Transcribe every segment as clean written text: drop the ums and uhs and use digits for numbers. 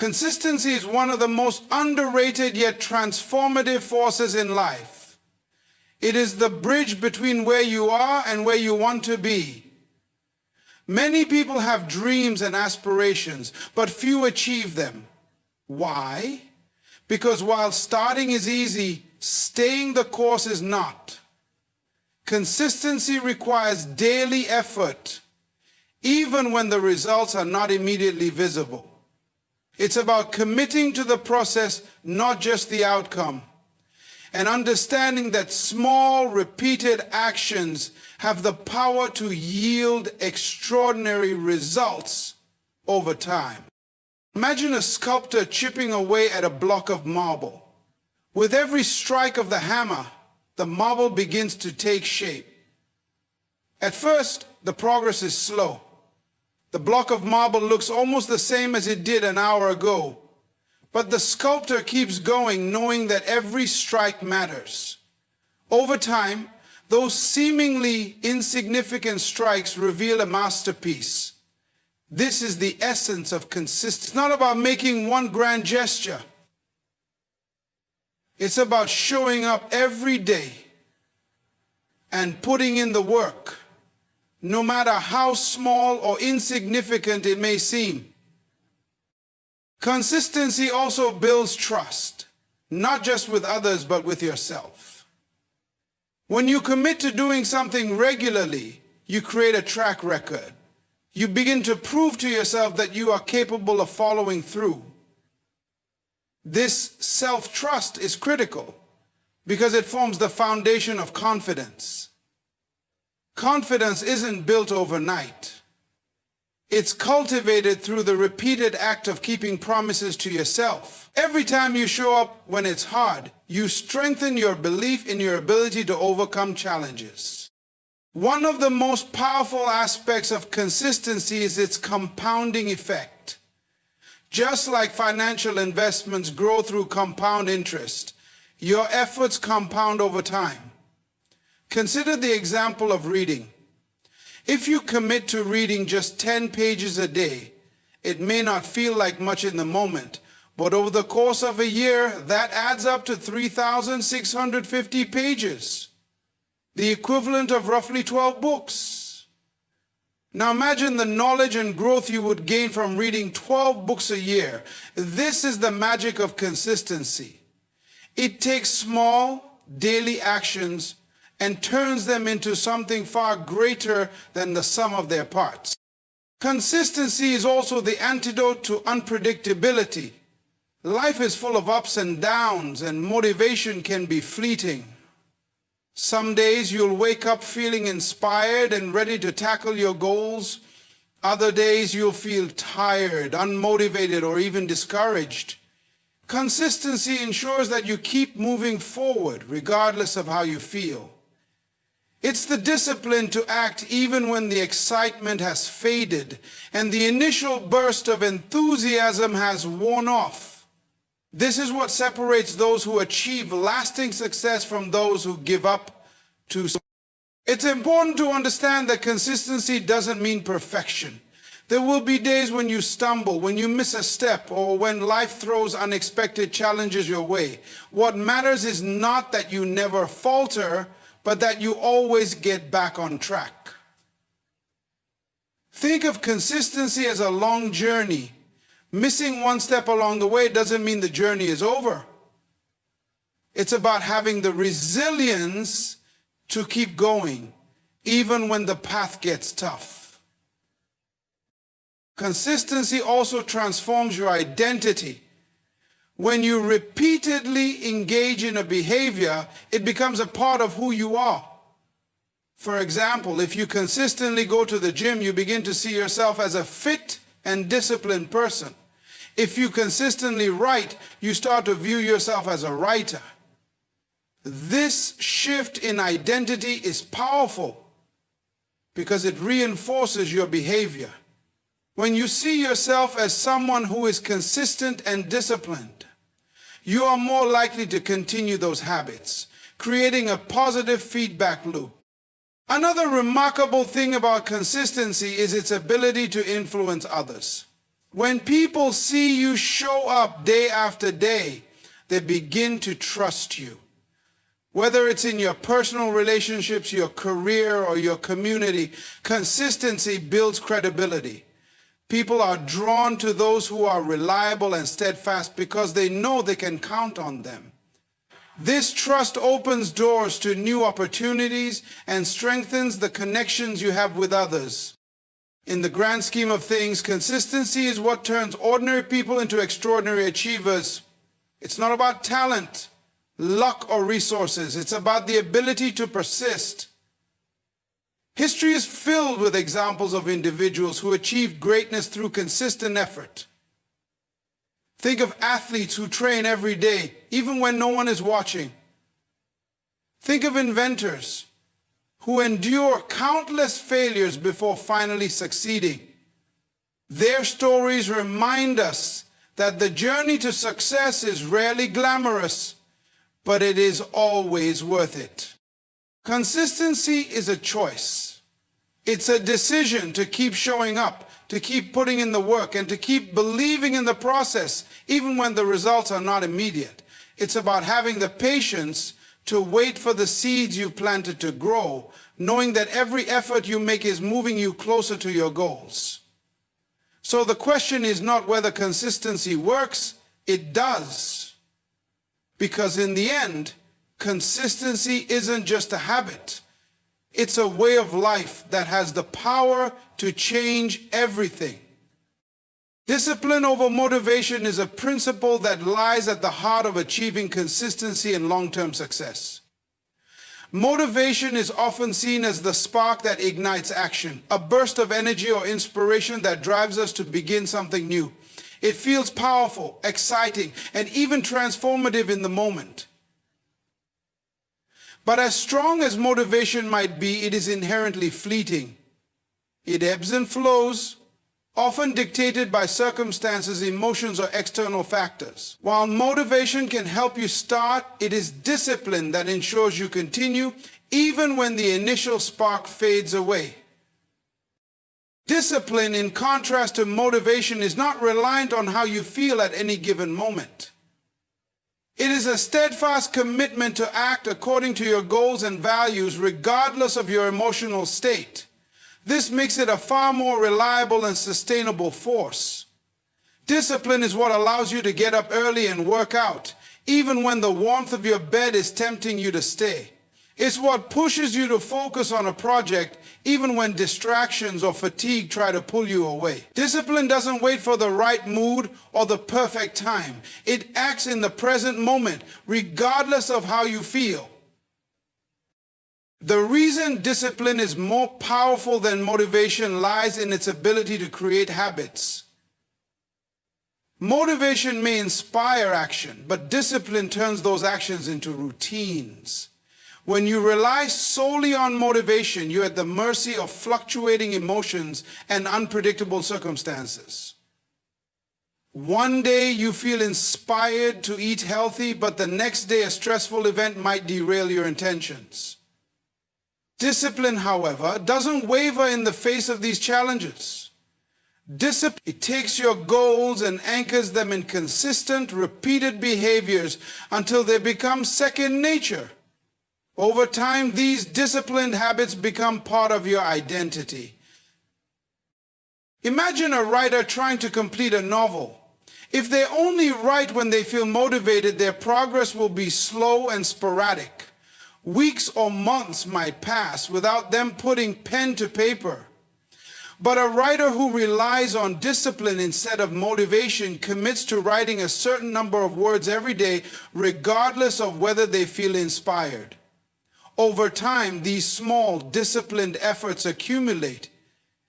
Consistency is one of the most underrated yet transformative forces in life. It is the bridge between where you are and where you want to be. Many people have dreams and aspirations, but few achieve them. Why? Because while starting is easy, staying the course is not. Consistency requires daily effort, even when the results are not immediately visible. It's about committing to the process, not just the outcome, and understanding that small, repeated actions have the power to yield extraordinary results over time. Imagine a sculptor chipping away at a block of marble. With every strike of the hammer, the marble begins to take shape. At first, the progress is slow. The block of marble looks almost the same as it did an hour ago. But the sculptor keeps going, knowing that every strike matters. Over time, those seemingly insignificant strikes reveal a masterpiece. This is the essence of consistency. It's not about making one grand gesture. It's about showing up every day and putting in the work, no matter how small or insignificant it may seem. Consistency also builds trust, not just with others, but with yourself. When you commit to doing something regularly, you create a track record. You begin to prove to yourself that you are capable of following through. This self-trust is critical because it forms the foundation of confidence. Confidence isn't built overnight. It's cultivated through the repeated act of keeping promises to yourself. Every time you show up when it's hard, you strengthen your belief in your ability to overcome challenges. One of the most powerful aspects of consistency is its compounding effect. Just like financial investments grow through compound interest, your efforts compound over time. Consider the example of reading. If you commit to reading just 10 pages a day, it may not feel like much in the moment, but over the course of a year, that adds up to 3,650 pages, the equivalent of roughly 12 books. Now imagine the knowledge and growth you would gain from reading 12 books a year. This is the magic of consistency. It takes small, daily actions and turns them into something far greater than the sum of their parts. Consistency is also the antidote to unpredictability. Life is full of ups and downs, and motivation can be fleeting. Some days you'll wake up feeling inspired and ready to tackle your goals. Other days you'll feel tired, unmotivated, or even discouraged. Consistency ensures that you keep moving forward regardless of how you feel. It's the discipline to act even when the excitement has faded and the initial burst of enthusiasm has worn off. This is what separates those who achieve lasting success from those who give up too soon. It's important to understand that consistency doesn't mean perfection. There will be days when you stumble, when you miss a step, or when life throws unexpected challenges your way. What matters is not that you never falter, but that you always get back on track. Think of consistency as a long journey. Missing one step along the way doesn't mean the journey is over. It's about having the resilience to keep going, even when the path gets tough. Consistency also transforms your identity. When you repeatedly engage in a behavior, it becomes a part of who you are. For example, if you consistently go to the gym, you begin to see yourself as a fit and disciplined person. If you consistently write, you start to view yourself as a writer. This shift in identity is powerful because it reinforces your behavior. When you see yourself as someone who is consistent and disciplined, you are more likely to continue those habits, creating a positive feedback loop. Another remarkable thing about consistency is its ability to influence others. When people see you show up day after day, they begin to trust you. Whether it's in your personal relationships, your career, or your community, consistency builds credibility. People are drawn to those who are reliable and steadfast because they know they can count on them. This trust opens doors to new opportunities and strengthens the connections you have with others. In the grand scheme of things, consistency is what turns ordinary people into extraordinary achievers. It's not about talent, luck, or resources. It's about the ability to persist. History is filled with examples of individuals who achieved greatness through consistent effort. Think of athletes who train every day, even when no one is watching. Think of inventors who endure countless failures before finally succeeding. Their stories remind us that the journey to success is rarely glamorous, but it is always worth it. Consistency is a choice. It's a decision to keep showing up, to keep putting in the work, and to keep believing in the process, even when the results are not immediate. It's about having the patience to wait for the seeds you've planted to grow, knowing that every effort you make is moving you closer to your goals. So the question is not whether consistency works, it does. Because in the end, consistency isn't just a habit. It's a way of life that has the power to change everything. Discipline over motivation is a principle that lies at the heart of achieving consistency and long-term success. Motivation is often seen as the spark that ignites action, a burst of energy or inspiration that drives us to begin something new. It feels powerful, exciting, and even transformative in the moment. But as strong as motivation might be, it is inherently fleeting. It ebbs and flows, often dictated by circumstances, emotions, or external factors. While motivation can help you start, it is discipline that ensures you continue, even when the initial spark fades away. Discipline, in contrast to motivation, is not reliant on how you feel at any given moment. It is a steadfast commitment to act according to your goals and values, regardless of your emotional state. This makes it a far more reliable and sustainable force. Discipline is what allows you to get up early and work out, even when the warmth of your bed is tempting you to stay. It's what pushes you to focus on a project, even when distractions or fatigue try to pull you away. Discipline doesn't wait for the right mood or the perfect time. It acts in the present moment, regardless of how you feel. The reason discipline is more powerful than motivation lies in its ability to create habits. Motivation may inspire action, but discipline turns those actions into routines. When you rely solely on motivation, you're at the mercy of fluctuating emotions and unpredictable circumstances. One day you feel inspired to eat healthy, but the next day a stressful event might derail your intentions. Discipline, however, doesn't waver in the face of these challenges. Discipline, it takes your goals and anchors them in consistent, repeated behaviors until they become second nature. Over time, these disciplined habits become part of your identity. Imagine a writer trying to complete a novel. If they only write when they feel motivated, their progress will be slow and sporadic. Weeks or months might pass without them putting pen to paper. But a writer who relies on discipline instead of motivation commits to writing a certain number of words every day, regardless of whether they feel inspired. Over time, these small, disciplined efforts accumulate,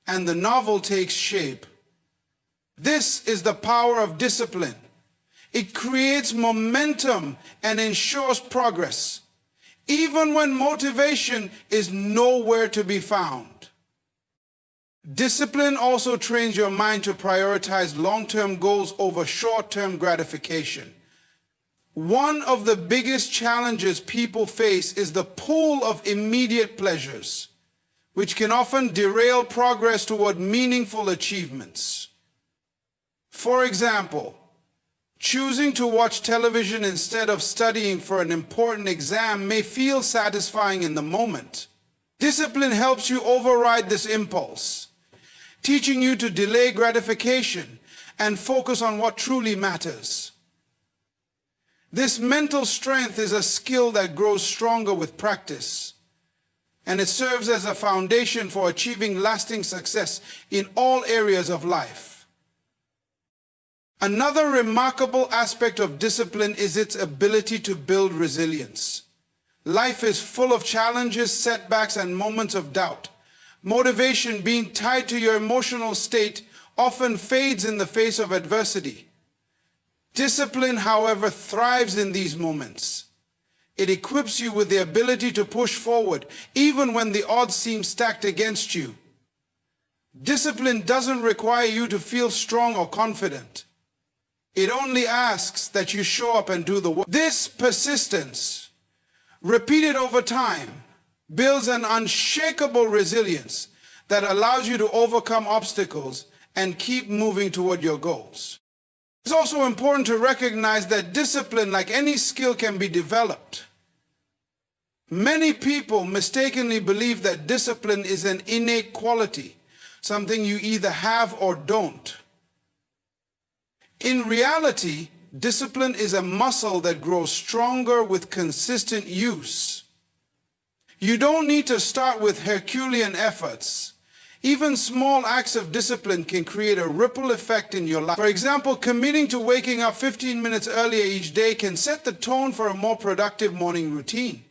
and the novel takes shape. This is the power of discipline. It creates momentum and ensures progress, even when motivation is nowhere to be found. Discipline also trains your mind to prioritize long-term goals over short-term gratification. One of the biggest challenges people face is the pull of immediate pleasures, which can often derail progress toward meaningful achievements. For example, choosing to watch television instead of studying for an important exam may feel satisfying in the moment. Discipline helps you override this impulse, teaching you to delay gratification and focus on what truly matters. This mental strength is a skill that grows stronger with practice, and it serves as a foundation for achieving lasting success in all areas of life. Another remarkable aspect of discipline is its ability to build resilience. Life is full of challenges, setbacks, and moments of doubt. Motivation, being tied to your emotional state, often fades in the face of adversity. Discipline, however, thrives in these moments. It equips you with the ability to push forward, even when the odds seem stacked against you. Discipline doesn't require you to feel strong or confident. It only asks that you show up and do the work. This persistence, repeated over time, builds an unshakable resilience that allows you to overcome obstacles and keep moving toward your goals. It's also important to recognize that discipline, like any skill, can be developed. Many people mistakenly believe that discipline is an innate quality, something you either have or don't. In reality, discipline is a muscle that grows stronger with consistent use. You don't need to start with Herculean efforts. Even small acts of discipline can create a ripple effect in your life. For example, committing to waking up 15 minutes earlier each day can set the tone for a more productive morning routine.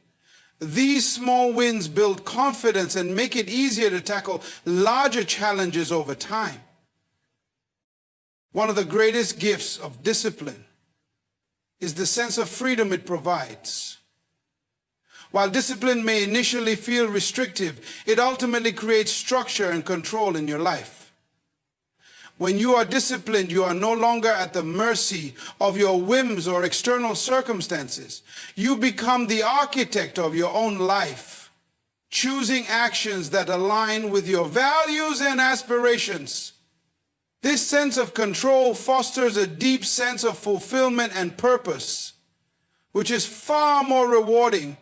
These small wins build confidence and make it easier to tackle larger challenges over time. One of the greatest gifts of discipline is the sense of freedom it provides. While discipline may initially feel restrictive, it ultimately creates structure and control in your life. When you are disciplined, you are no longer at the mercy of your whims or external circumstances. You become the architect of your own life, choosing actions that align with your values and aspirations. This sense of control fosters a deep sense of fulfillment and purpose, which is far more rewarding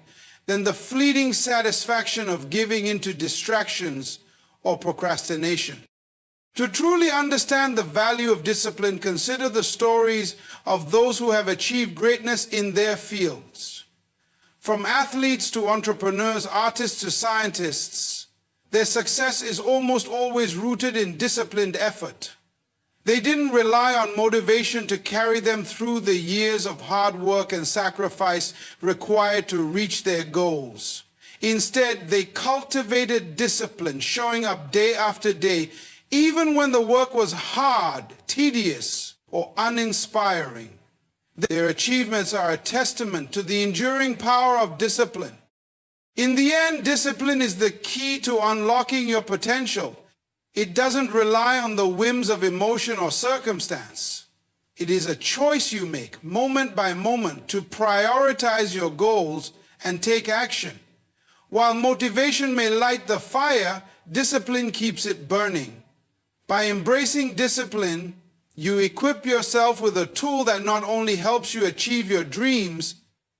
than the fleeting satisfaction of giving into distractions or procrastination. To truly understand the value of discipline, consider the stories of those who have achieved greatness in their fields. From athletes to entrepreneurs, artists to scientists, their success is almost always rooted in disciplined effort. They didn't rely on motivation to carry them through the years of hard work and sacrifice required to reach their goals. Instead, they cultivated discipline, showing up day after day, even when the work was hard, tedious, or uninspiring. Their achievements are a testament to the enduring power of discipline. In the end, discipline is the key to unlocking your potential. It doesn't rely on the whims of emotion or circumstance. It is a choice you make, moment by moment, to prioritize your goals and take action. While motivation may light the fire, discipline keeps it burning. By embracing discipline, you equip yourself with a tool that not only helps you achieve your dreams,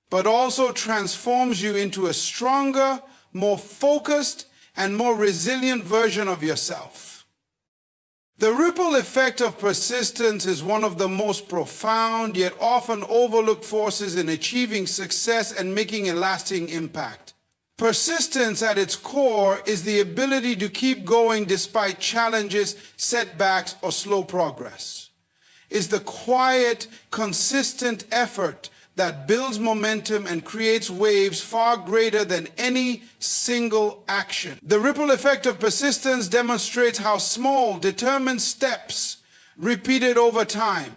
but also transforms you into a stronger, more focused, and more resilient version of yourself. The ripple effect of persistence is one of the most profound yet often overlooked forces in achieving success and making a lasting impact. Persistence at its core is the ability to keep going despite challenges, setbacks, or slow progress. It's the quiet, consistent effort that builds momentum and creates waves far greater than any single action. The ripple effect of persistence demonstrates how small, determined steps, repeated over time,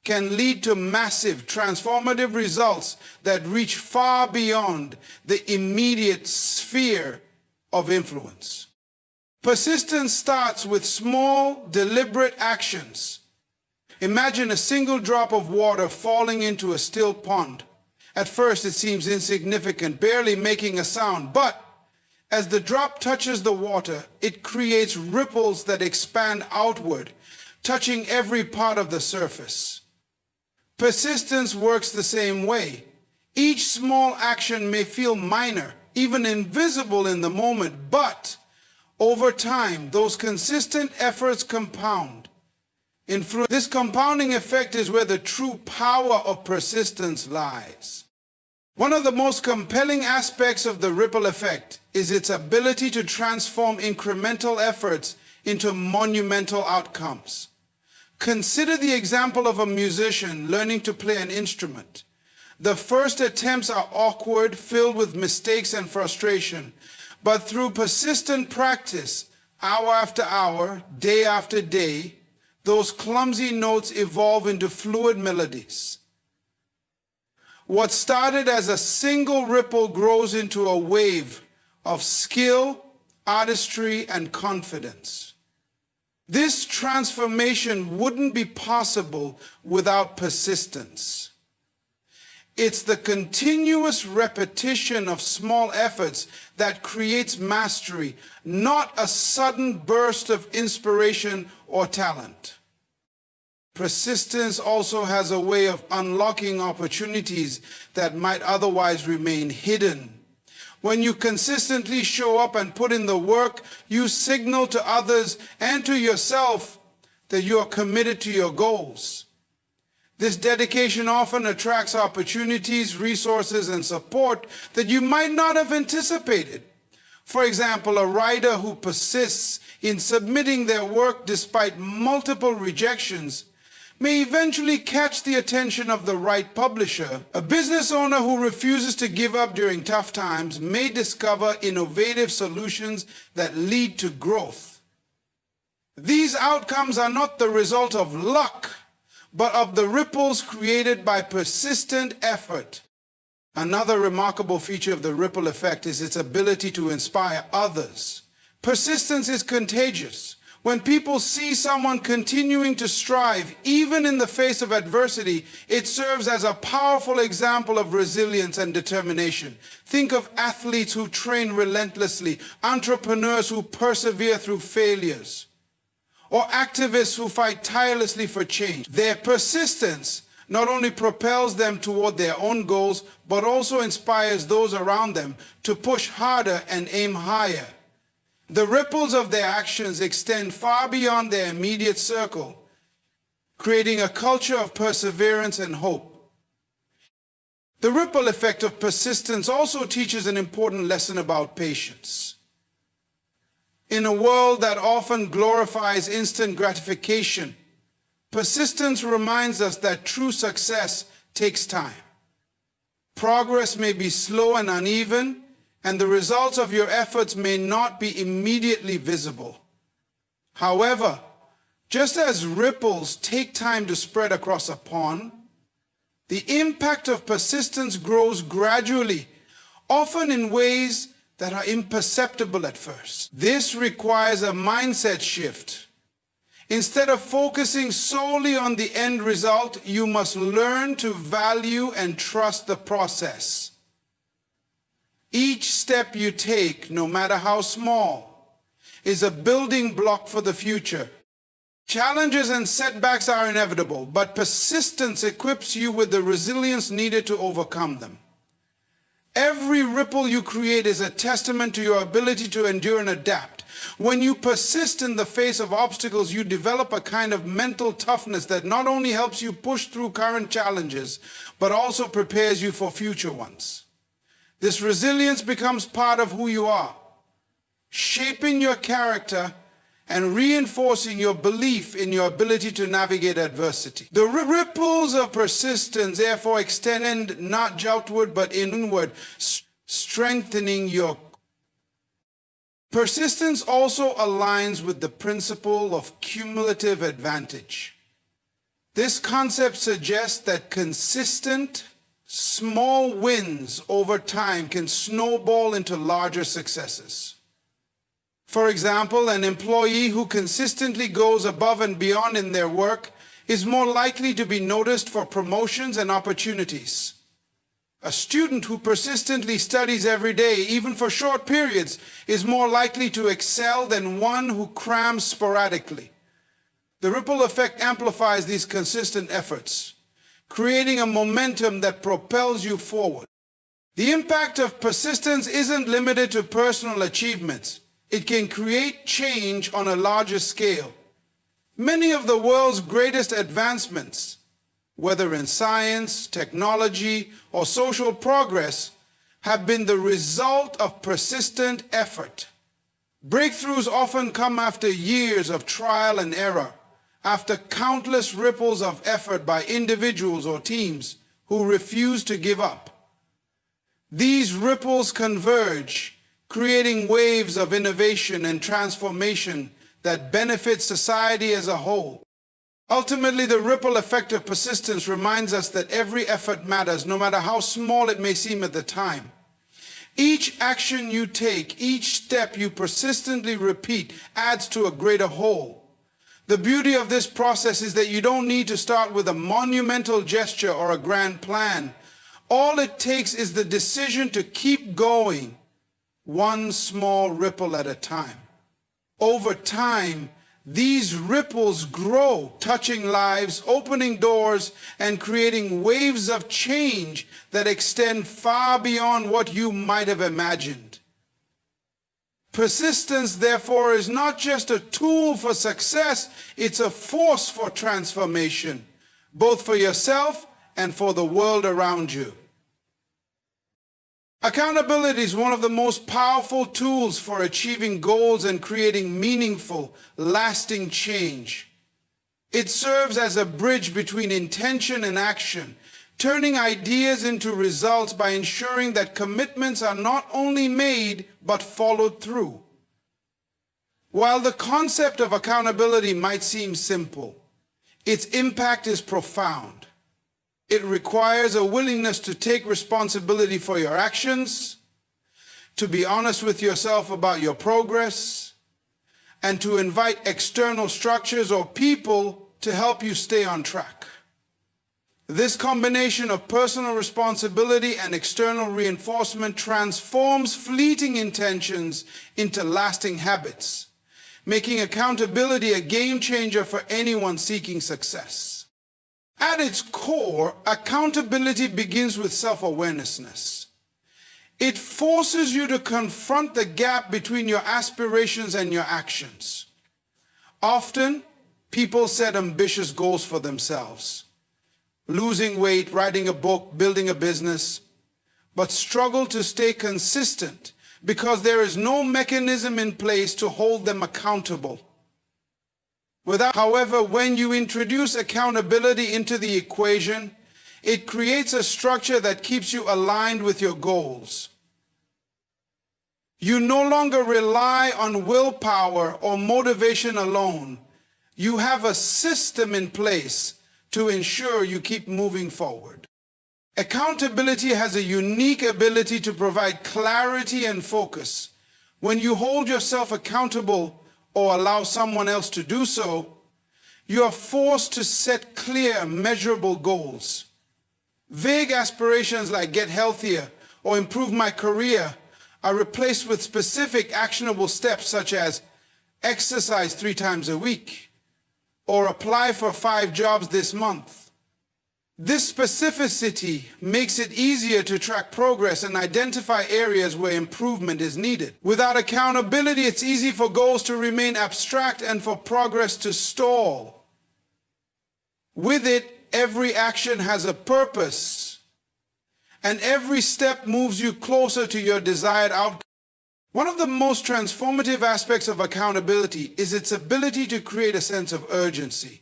can lead to massive, transformative results that reach far beyond the immediate sphere of influence. Persistence starts with small, deliberate actions. Imagine a single drop of water falling into a still pond. At first it seems insignificant, barely making a sound, but as the drop touches the water, it creates ripples that expand outward, touching every part of the surface. Persistence works the same way. Each small action may feel minor, even invisible in the moment, but over time, those consistent efforts compound. This compounding effect is where the true power of persistence lies. One of the most compelling aspects of the ripple effect is its ability to transform incremental efforts into monumental outcomes. Consider the example of a musician learning to play an instrument. The first attempts are awkward, filled with mistakes and frustration, but through persistent practice, hour after hour, day after day, those clumsy notes evolve into fluid melodies. What started as a single ripple grows into a wave of skill, artistry, and confidence. This transformation wouldn't be possible without persistence. It's the continuous repetition of small efforts that creates mastery, not a sudden burst of inspiration or talent. Persistence also has a way of unlocking opportunities that might otherwise remain hidden. When you consistently show up and put in the work, you signal to others and to yourself that you are committed to your goals. This dedication often attracts opportunities, resources, and support that you might not have anticipated. For example, a writer who persists in submitting their work despite multiple rejections may eventually catch the attention of the right publisher. A business owner who refuses to give up during tough times may discover innovative solutions that lead to growth. These outcomes are not the result of luck, but of the ripples created by persistent effort. Another remarkable feature of the ripple effect is its ability to inspire others. Persistence is contagious. When people see someone continuing to strive, even in the face of adversity, it serves as a powerful example of resilience and determination. Think of athletes who train relentlessly, entrepreneurs who persevere through failures, or activists who fight tirelessly for change. Their persistence not only propels them toward their own goals, but also inspires those around them to push harder and aim higher. The ripples of their actions extend far beyond their immediate circle, creating a culture of perseverance and hope. The ripple effect of persistence also teaches an important lesson about patience. In a world that often glorifies instant gratification, persistence reminds us that true success takes time. Progress may be slow and uneven, and the results of your efforts may not be immediately visible. However, just as ripples take time to spread across a pond, the impact of persistence grows gradually, often in ways that are imperceptible at first. This requires a mindset shift. Instead of focusing solely on the end result, you must learn to value and trust the process. Each step you take, no matter how small, is a building block for the future. Challenges and setbacks are inevitable, but persistence equips you with the resilience needed to overcome them. Every ripple you create is a testament to your ability to endure and adapt. When you persist in the face of obstacles, you develop a kind of mental toughness that not only helps you push through current challenges, but also prepares you for future ones. This resilience becomes part of who you are, shaping your character and reinforcing your belief in your ability to navigate adversity. The ripples of persistence therefore extend not outward but inward, strengthening your. Persistence also aligns with the principle of cumulative advantage. This concept suggests that consistent, small wins over time can snowball into larger successes. For example, an employee who consistently goes above and beyond in their work is more likely to be noticed for promotions and opportunities. A student who persistently studies every day, even for short periods, is more likely to excel than one who crams sporadically. The ripple effect amplifies these consistent efforts, creating a momentum that propels you forward. The impact of persistence isn't limited to personal achievements. It can create change on a larger scale. Many of the world's greatest advancements, whether in science, technology, or social progress, have been the result of persistent effort. Breakthroughs often come after years of trial and error, after countless ripples of effort by individuals or teams who refuse to give up. These ripples converge, creating waves of innovation and transformation that benefit society as a whole. Ultimately, the ripple effect of persistence reminds us that every effort matters, no matter how small it may seem at the time. Each action you take, each step you persistently repeat adds to a greater whole. The beauty of this process is that you don't need to start with a monumental gesture or a grand plan. All it takes is the decision to keep going, one small ripple at a time. Over time, these ripples grow, touching lives, opening doors, and creating waves of change that extend far beyond what you might have imagined. Persistence, therefore, is not just a tool for success, it's a force for transformation, both for yourself and for the world around you. Accountability is one of the most powerful tools for achieving goals and creating meaningful, lasting change. It serves as a bridge between intention and action, turning ideas into results by ensuring that commitments are not only made, but followed through. While the concept of accountability might seem simple, its impact is profound. It requires a willingness to take responsibility for your actions, to be honest with yourself about your progress, and to invite external structures or people to help you stay on track. This combination of personal responsibility and external reinforcement transforms fleeting intentions into lasting habits, making accountability a game changer for anyone seeking success. At its core, accountability begins with self-awareness. It forces you to confront the gap between your aspirations and your actions. Often, people set ambitious goals for themselves, losing weight, writing a book, building a business, but struggle to stay consistent because there is no mechanism in place to hold them accountable. However, when you introduce accountability into the equation, it creates a structure that keeps you aligned with your goals. You no longer rely on willpower or motivation alone. You have a system in place to ensure you keep moving forward. Accountability has a unique ability to provide clarity and focus. When you hold yourself accountable or allow someone else to do so, you are forced to set clear, measurable goals. Vague aspirations like get healthier or improve my career are replaced with specific, actionable steps such as exercise 3 times a week or apply for 5 jobs this month. This specificity makes it easier to track progress and identify areas where improvement is needed. Without accountability, it's easy for goals to remain abstract and for progress to stall. With it, every action has a purpose, and every step moves you closer to your desired outcome. One of the most transformative aspects of accountability is its ability to create a sense of urgency.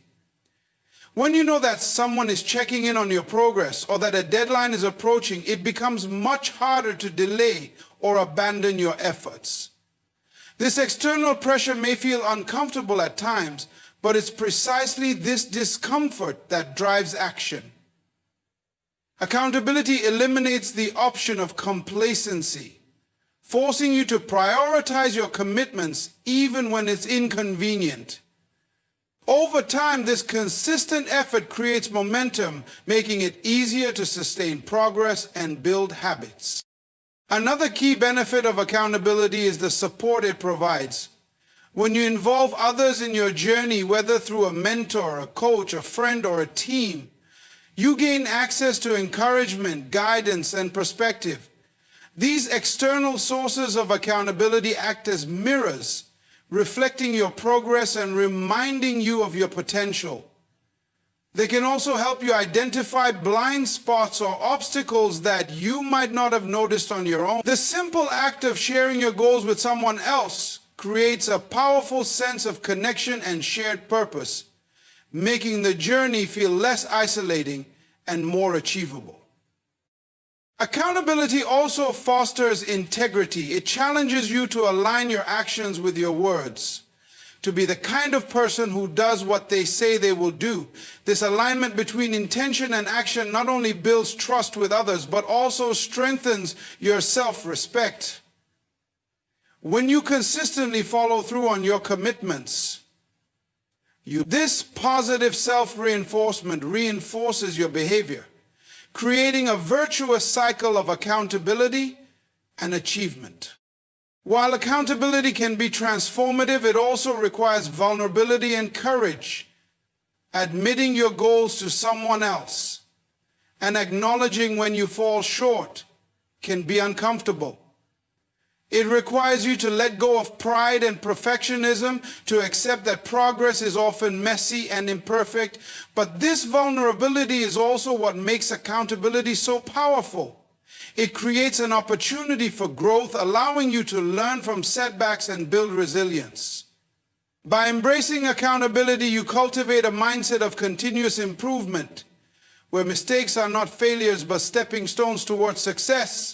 When you know that someone is checking in on your progress or that a deadline is approaching, it becomes much harder to delay or abandon your efforts. This external pressure may feel uncomfortable at times, but it's precisely this discomfort that drives action. Accountability eliminates the option of complacency, forcing you to prioritize your commitments even when it's inconvenient. Over time, this consistent effort creates momentum, making it easier to sustain progress and build habits. Another key benefit of accountability is the support it provides. When you involve others in your journey, whether through a mentor, a coach, a friend, or a team, you gain access to encouragement, guidance, and perspective. These external sources of accountability act as mirrors, reflecting your progress and reminding you of your potential. They can also help you identify blind spots or obstacles that you might not have noticed on your own. The simple act of sharing your goals with someone else creates a powerful sense of connection and shared purpose, making the journey feel less isolating and more achievable. Accountability also fosters integrity. It challenges you to align your actions with your words, to be the kind of person who does what they say they will do. This alignment between intention and action not only builds trust with others, but also strengthens your self-respect. When you consistently follow through on your commitments, this positive self-reinforcement reinforces your behavior, creating a virtuous cycle of accountability and achievement. While accountability can be transformative, it also requires vulnerability and courage. Admitting your goals to someone else and acknowledging when you fall short can be uncomfortable. It requires you to let go of pride and perfectionism, to accept that progress is often messy and imperfect. But this vulnerability is also what makes accountability so powerful. It creates an opportunity for growth, allowing you to learn from setbacks and build resilience. By embracing accountability, you cultivate a mindset of continuous improvement, where mistakes are not failures but stepping stones towards success.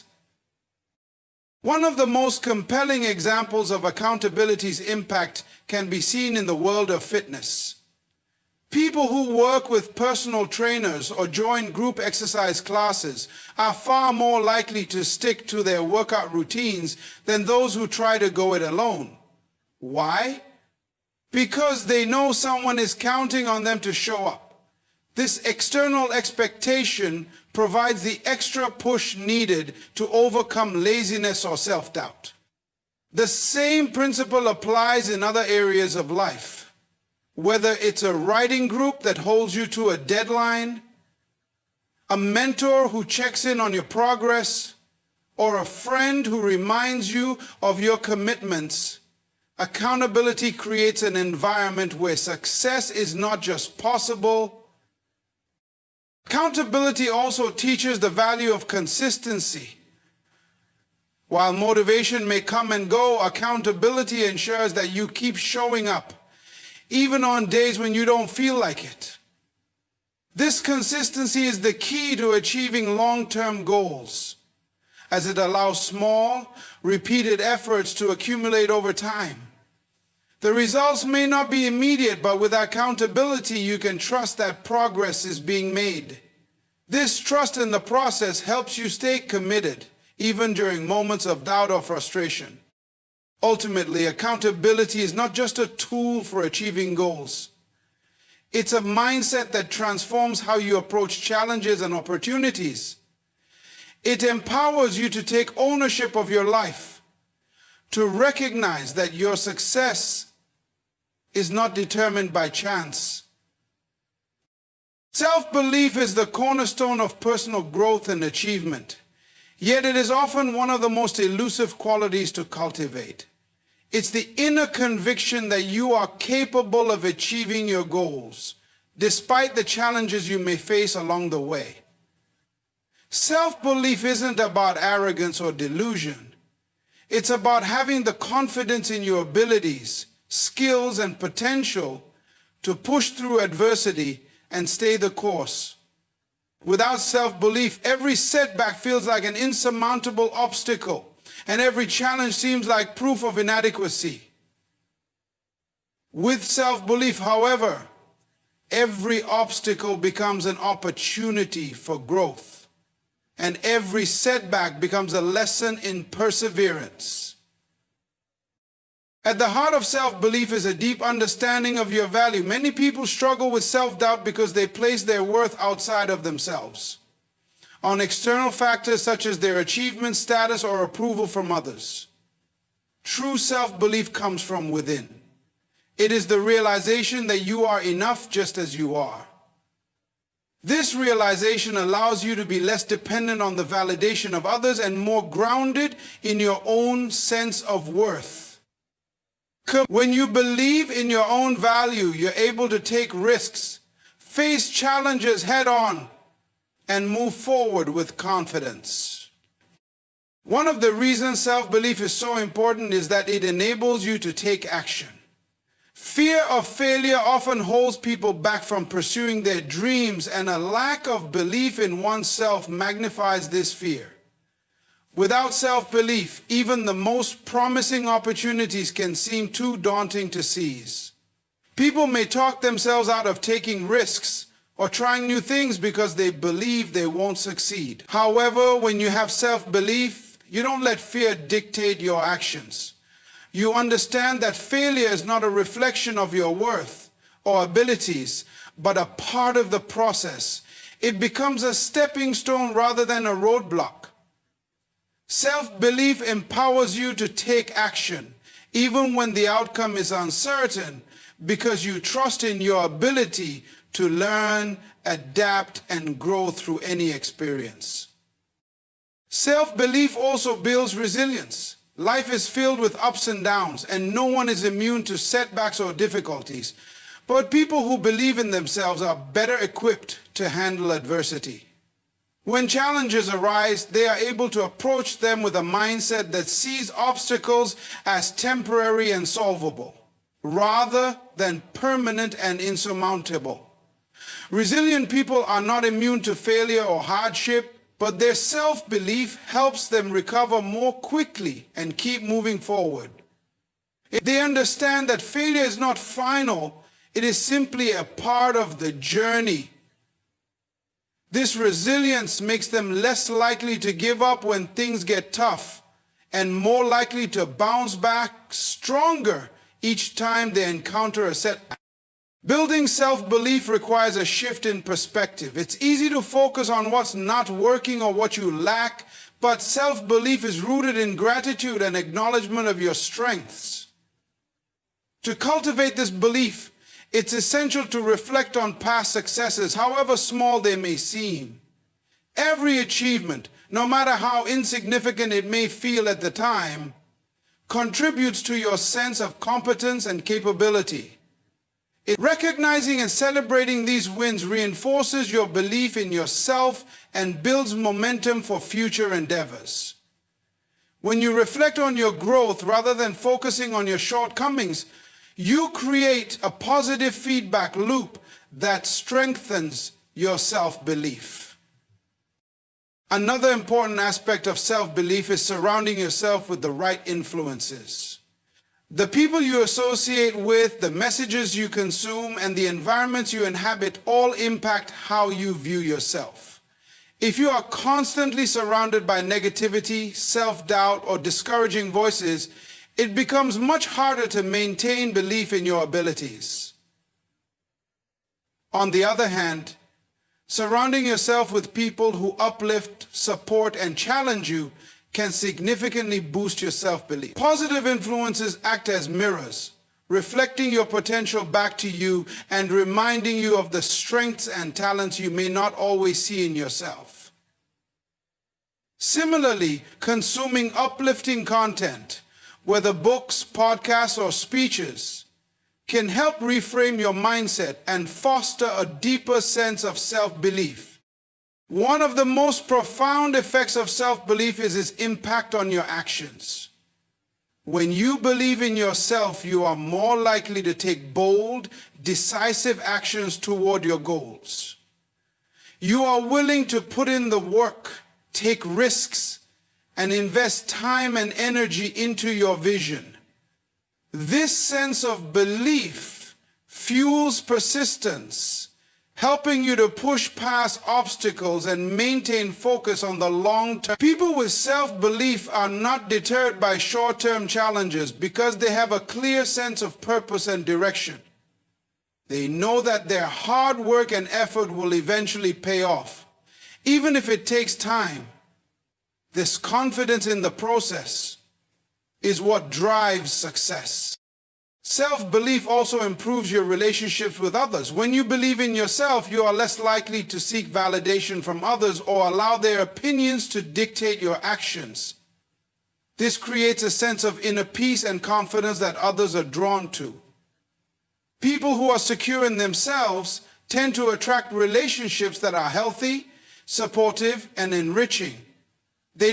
One of the most compelling examples of accountability's impact can be seen in the world of fitness. People who work with personal trainers or join group exercise classes are far more likely to stick to their workout routines than those who try to go it alone. Why? Because they know someone is counting on them to show up. This external expectation provides the extra push needed to overcome laziness or self-doubt. The same principle applies in other areas of life. Whether it's a writing group that holds you to a deadline, a mentor who checks in on your progress, or a friend who reminds you of your commitments, accountability creates an environment where success is not just possible. Accountability also teaches the value of consistency. While motivation may come and go, accountability ensures that you keep showing up, even on days when you don't feel like it. This consistency is the key to achieving long-term goals, as it allows small, repeated efforts to accumulate over time. The results may not be immediate, but with accountability, you can trust that progress is being made. This trust in the process helps you stay committed, even during moments of doubt or frustration. Ultimately, accountability is not just a tool for achieving goals. It's a mindset that transforms how you approach challenges and opportunities. It empowers you to take ownership of your life, to recognize that your success is not determined by chance. Self-belief is the cornerstone of personal growth and achievement, yet it is often one of the most elusive qualities to cultivate. It's the inner conviction that you are capable of achieving your goals, despite the challenges you may face along the way. Self-belief isn't about arrogance or delusion. It's about having the confidence in your abilities, skills, and potential to push through adversity and stay the course. Without self-belief, every setback feels like an insurmountable obstacle, and every challenge seems like proof of inadequacy. With self-belief, however, every obstacle becomes an opportunity for growth, and every setback becomes a lesson in perseverance. At the heart of self-belief is a deep understanding of your value. Many people struggle with self-doubt because they place their worth outside of themselves, on external factors such as their achievement, status, or approval from others. True self-belief comes from within. It is the realization that you are enough just as you are. This realization allows you to be less dependent on the validation of others and more grounded in your own sense of worth. When you believe in your own value, you're able to take risks, face challenges head on, and move forward with confidence. One of the reasons self-belief is so important is that it enables you to take action. Fear of failure often holds people back from pursuing their dreams, and a lack of belief in oneself magnifies this fear. Without self-belief, even the most promising opportunities can seem too daunting to seize. People may talk themselves out of taking risks or trying new things because they believe they won't succeed. However, when you have self-belief, you don't let fear dictate your actions. You understand that failure is not a reflection of your worth or abilities, but a part of the process. It becomes a stepping stone rather than a roadblock. Self-belief empowers you to take action, even when the outcome is uncertain, because you trust in your ability to learn, adapt, and grow through any experience. Self-belief also builds resilience. Life is filled with ups and downs, and no one is immune to setbacks or difficulties. But people who believe in themselves are better equipped to handle adversity. When challenges arise, they are able to approach them with a mindset that sees obstacles as temporary and solvable, rather than permanent and insurmountable. Resilient people are not immune to failure or hardship, but their self-belief helps them recover more quickly and keep moving forward. If they understand that failure is not final, it is simply a part of the journey. This resilience makes them less likely to give up when things get tough and more likely to bounce back stronger each time they encounter a setback. Building self-belief requires a shift in perspective. It's easy to focus on what's not working or what you lack, but self-belief is rooted in gratitude and acknowledgement of your strengths. To cultivate this belief, it's essential to reflect on past successes, however small they may seem. Every achievement, no matter how insignificant it may feel at the time, contributes to your sense of competence and capability. Recognizing and celebrating these wins reinforces your belief in yourself and builds momentum for future endeavors. When you reflect on your growth rather than focusing on your shortcomings, you create a positive feedback loop that strengthens your self-belief. Another important aspect of self-belief is surrounding yourself with the right influences. The people you associate with, the messages you consume, and the environments you inhabit all impact how you view yourself. If you are constantly surrounded by negativity, self-doubt, or discouraging voices, it becomes much harder to maintain belief in your abilities. On the other hand, surrounding yourself with people who uplift, support, and challenge you can significantly boost your self-belief. Positive influences act as mirrors, reflecting your potential back to you and reminding you of the strengths and talents you may not always see in yourself. Similarly, consuming uplifting content, whether books, podcasts, or speeches, can help reframe your mindset and foster a deeper sense of self-belief. One of the most profound effects of self-belief is its impact on your actions. When you believe in yourself, you are more likely to take bold, decisive actions toward your goals. You are willing to put in the work, take risks, and invest time and energy into your vision. This sense of belief fuels persistence, helping you to push past obstacles and maintain focus on the long term. People with self-belief are not deterred by short-term challenges because they have a clear sense of purpose and direction. They know that their hard work and effort will eventually pay off, even if it takes time. This confidence in the process is what drives success. Self-belief also improves your relationships with others. When you believe in yourself, you are less likely to seek validation from others or allow their opinions to dictate your actions. This creates a sense of inner peace and confidence that others are drawn to. People who are secure in themselves tend to attract relationships that are healthy, supportive, and enriching.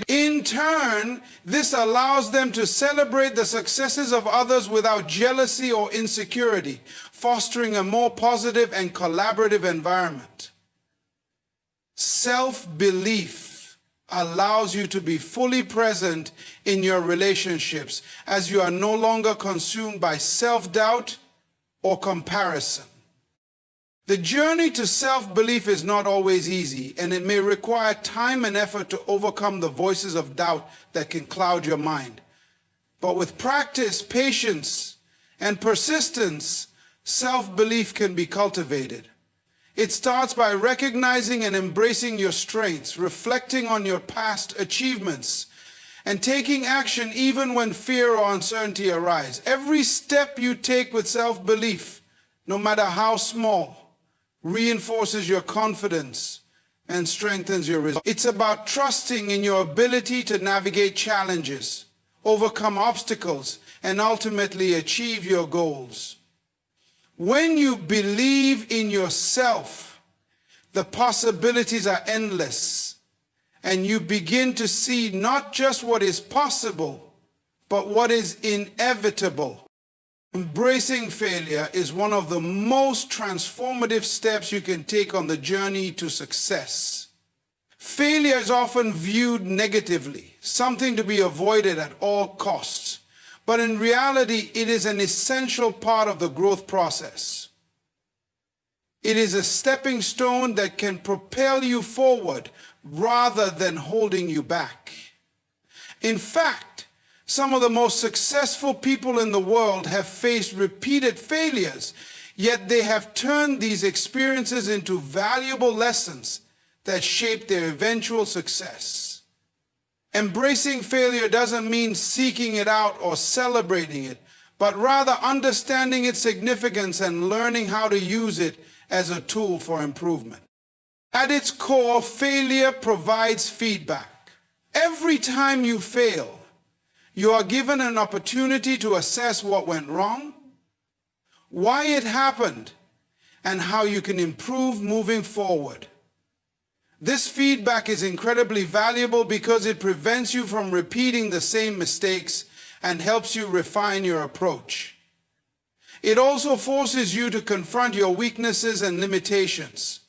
In turn, this allows them to celebrate the successes of others without jealousy or insecurity, fostering a more positive and collaborative environment. Self-belief allows you to be fully present in your relationships as you are no longer consumed by self-doubt or comparison. The journey to self-belief is not always easy, and it may require time and effort to overcome the voices of doubt that can cloud your mind. But with practice, patience, and persistence, self-belief can be cultivated. It starts by recognizing and embracing your strengths, reflecting on your past achievements, and taking action even when fear or uncertainty arise. Every step you take with self-belief, no matter how small, reinforces your confidence and strengthens your resolve. It's about trusting in your ability to navigate challenges, overcome obstacles, and ultimately achieve your goals. When you believe in yourself, the possibilities are endless, and you begin to see not just what is possible, but what is inevitable. Embracing failure is one of the most transformative steps you can take on the journey to success. Failure is often viewed negatively, something to be avoided at all costs. But in reality, it is an essential part of the growth process. It is a stepping stone that can propel you forward rather than holding you back. In fact, some of the most successful people in the world have faced repeated failures, yet they have turned these experiences into valuable lessons that shape their eventual success. Embracing failure doesn't mean seeking it out or celebrating it, but rather understanding its significance and learning how to use it as a tool for improvement. At its core, failure provides feedback. Every time you fail, you are given an opportunity to assess what went wrong, why it happened, and how you can improve moving forward. This feedback is incredibly valuable because it prevents you from repeating the same mistakes and helps you refine your approach. It also forces you to confront your weaknesses and limitations,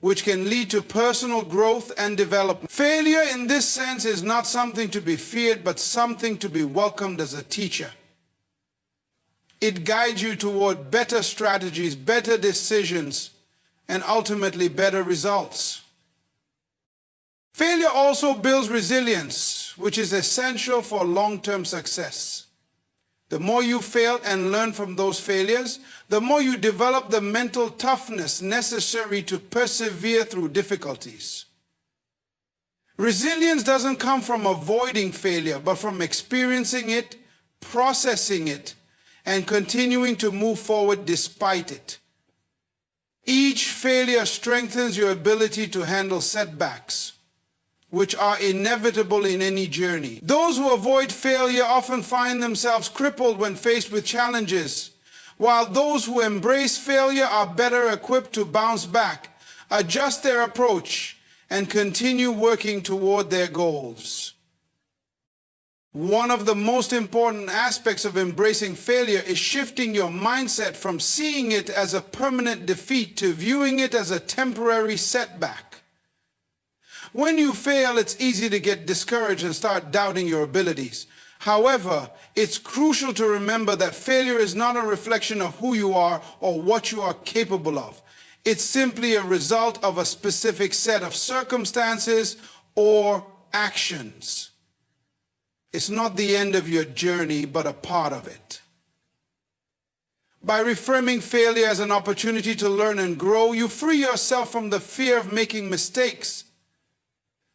which can lead to personal growth and development. Failure in this sense is not something to be feared, but something to be welcomed as a teacher. It guides you toward better strategies, better decisions, and ultimately better results. Failure also builds resilience, which is essential for long-term success. The more you fail and learn from those failures, the more you develop the mental toughness necessary to persevere through difficulties. Resilience doesn't come from avoiding failure, but from experiencing it, processing it, and continuing to move forward despite it. Each failure strengthens your ability to handle setbacks, which are inevitable in any journey. Those who avoid failure often find themselves crippled when faced with challenges, while those who embrace failure are better equipped to bounce back, adjust their approach, and continue working toward their goals. One of the most important aspects of embracing failure is shifting your mindset from seeing it as a permanent defeat to viewing it as a temporary setback. When you fail, it's easy to get discouraged and start doubting your abilities. However, it's crucial to remember that failure is not a reflection of who you are or what you are capable of. It's simply a result of a specific set of circumstances or actions. It's not the end of your journey, but a part of it. By reframing failure as an opportunity to learn and grow, you free yourself from the fear of making mistakes,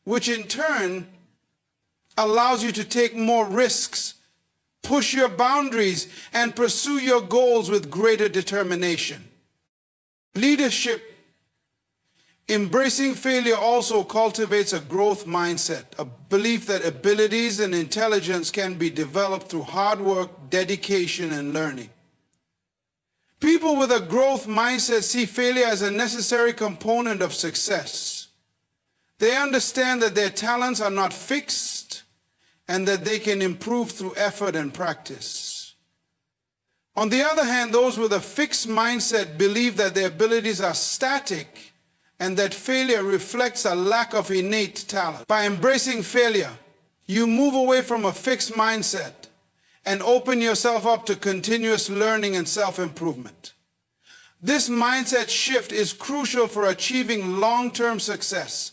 which in turn allows you to take more risks, push your boundaries, and pursue your goals with greater determination. Leadership. Embracing failure also cultivates a growth mindset, a belief that abilities and intelligence can be developed through hard work, dedication, and learning. People with a growth mindset see failure as a necessary component of success. They understand that their talents are not fixed and that they can improve through effort and practice. On the other hand, those with a fixed mindset believe that their abilities are static and that failure reflects a lack of innate talent. By embracing failure, you move away from a fixed mindset and open yourself up to continuous learning and self-improvement. This mindset shift is crucial for achieving long-term success,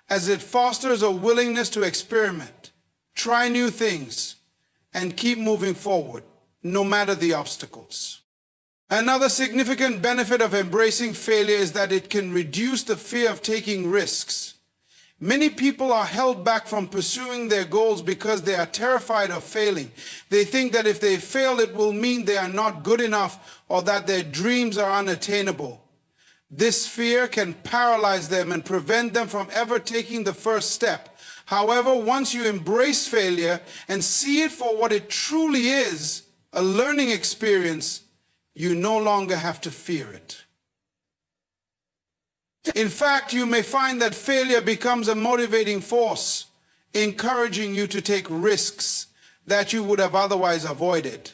as it fosters a willingness to experiment, try new things, and keep moving forward, no matter the obstacles. Another significant benefit of embracing failure is that it can reduce the fear of taking risks. Many people are held back from pursuing their goals because they are terrified of failing. They think that if they fail, it will mean they are not good enough or that their dreams are unattainable. This fear can paralyze them and prevent them from ever taking the first step. However, once you embrace failure and see it for what it truly is, a learning experience, you no longer have to fear it. In fact, you may find that failure becomes a motivating force, encouraging you to take risks that you would have otherwise avoided.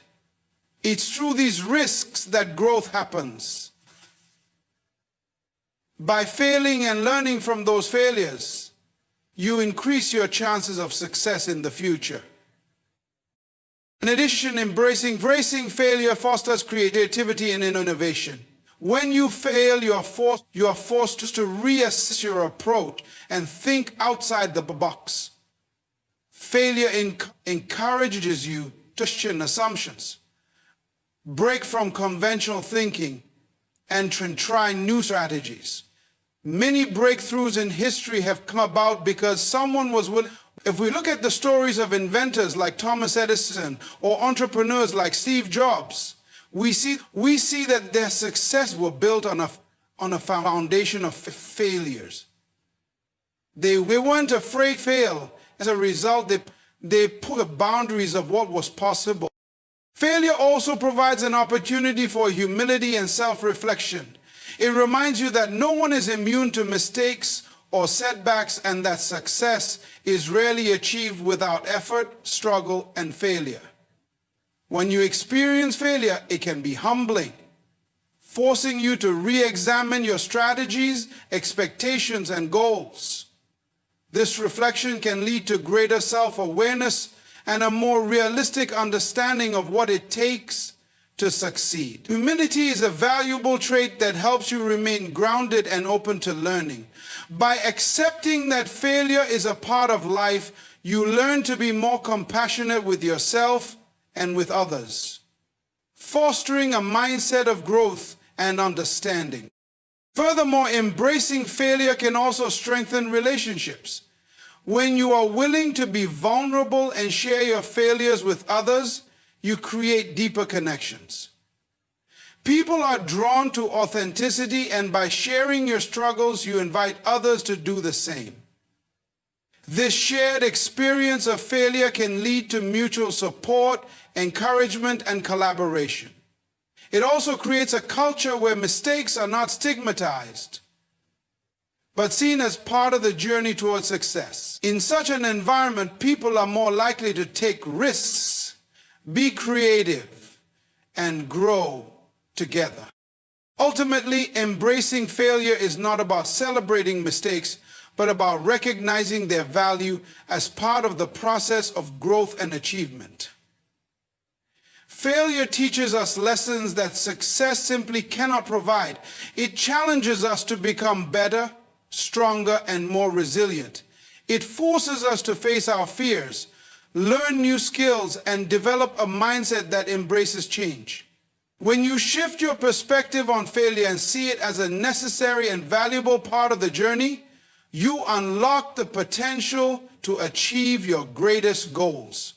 It's through these risks that growth happens. By failing and learning from those failures, you increase your chances of success in the future. In addition, embracing failure fosters creativity and innovation. When you fail, you are forced to reassess your approach and think outside the box. Failure encourages you to question assumptions, break from conventional thinking, and try new strategies. Many breakthroughs in history have come about because someone was willing. If we look at the stories of inventors like Thomas Edison or entrepreneurs like Steve Jobs, we see that their success was built on a foundation of failures. They weren't afraid to fail. As a result, they put the boundaries of what was possible. Failure also provides an opportunity for humility and self-reflection. It reminds you that no one is immune to mistakes or setbacks, and that success is rarely achieved without effort, struggle, and failure. When you experience failure, it can be humbling, forcing you to re-examine your strategies, expectations, and goals. This reflection can lead to greater self-awareness and a more realistic understanding of what it takes to succeed. Humility is a valuable trait that helps you remain grounded and open to learning. By accepting that failure is a part of life, you learn to be more compassionate with yourself and with others, fostering a mindset of growth and understanding. Furthermore, embracing failure can also strengthen relationships. When you are willing to be vulnerable and share your failures with others, you create deeper connections. People are drawn to authenticity, and by sharing your struggles, you invite others to do the same. This shared experience of failure can lead to mutual support, encouragement, and collaboration. It also creates a culture where mistakes are not stigmatized, but seen as part of the journey towards success. In such an environment, people are more likely to take risks, be creative, and grow together. Ultimately, embracing failure is not about celebrating mistakes, but about recognizing their value as part of the process of growth and achievement. Failure teaches us lessons that success simply cannot provide. It challenges us to become better, stronger, and more resilient. It forces us to face our fears, learn new skills, and develop a mindset that embraces change. When you shift your perspective on failure and see it as a necessary and valuable part of the journey, you unlock the potential to achieve your greatest goals.